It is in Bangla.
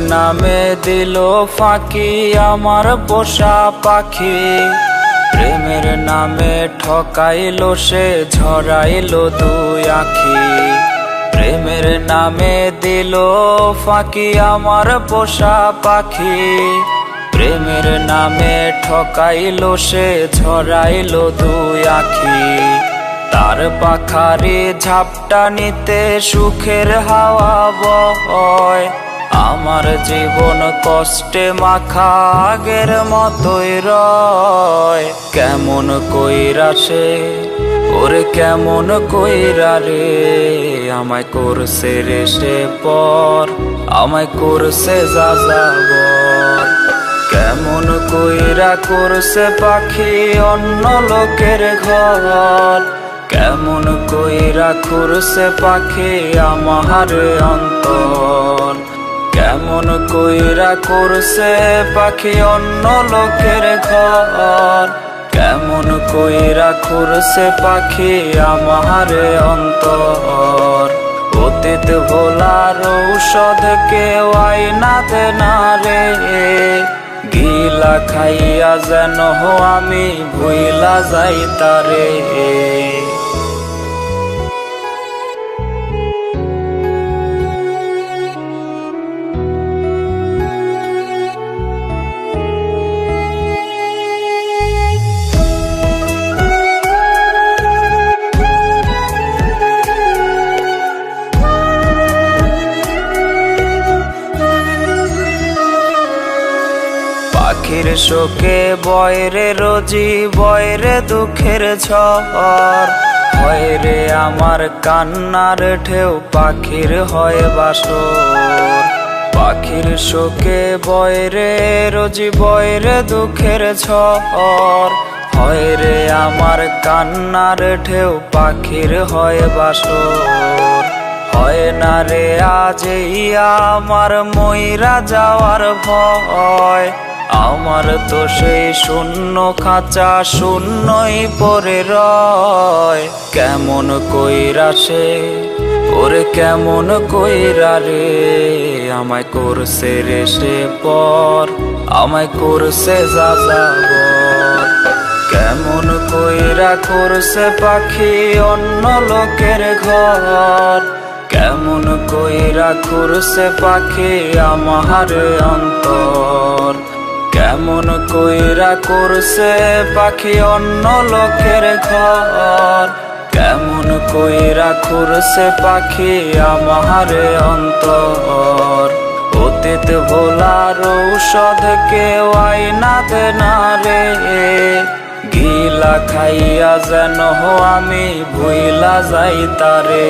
নামে দিল ফাঁকি আমার পোষা পাখি। প্রেমের নামে ঠকাইলো সে, ঝরাইলো দুই আখি। প্রেমের নামে দিল ফাঁকি আমার পোষা পাখি। প্রেমের নামে ঠকাইলো সে, ঝরাইলো দুই আখি। তার পাখারে ঝাপটা নিতে সুখের হাওয়া বয়, আমার জীবন কষ্টে মাখা আগের মতোই রয়। কেমন কইরা সে, ওরে কেমন কইরা রে, আমায় করছে রে সে পর, আমায় করছে যাযাবর। কেমন কইরা করছে পাখি অন্য লোকের ঘর, কেমন কইরা করছে পাখি আমার অন্তর। কেমন কইরা করছে পাখি অন্য লোকের ঘর, কেমন কইরা করছে পাখি আমার অন্তর। অতীত ভোলার ঔষধ কেউ আইনা দে না রে, গিলা খাইয়া যেন আমি ভুইলা যাই তারে। পাখির শোকে বয়রে রোজি, বয়রে দুঃখের ঝড়। হয় রে আমার কান্নার ঢেউ, পাখির হয় বাসর। পাখির শোকে বয়রে রোজি, বয়রে দুঃখের ঝড়। হয় রে আমার কান্নার ঢেউ, পাখির হয় বাসর। হয় না রে আজ আমার মইরা যাওয়ার ভয়, আমার তো সেই শূন্য খাঁচা শূন্যই পড়ে রয়। কেমন কইরা সে, ওরে কেমন কইরা রে, আমায় করছে রে সে পর, আমায় করছে যাযাবর। কেমন কইরা করছে পাখি অন্য লোকের ঘর, কেমন কইরা করছে পাখি আমার অন্তর। কেমন কইরা করছে পাখি অন্য লোকের ঘর, কেমন কইরা করছে পাখি আমার অন্তর। অতীত ভোলার ঔষধ কেউ আইনা দে না রে, গিলা খাইয়া যেন আমি ভুইলা যাই তারে।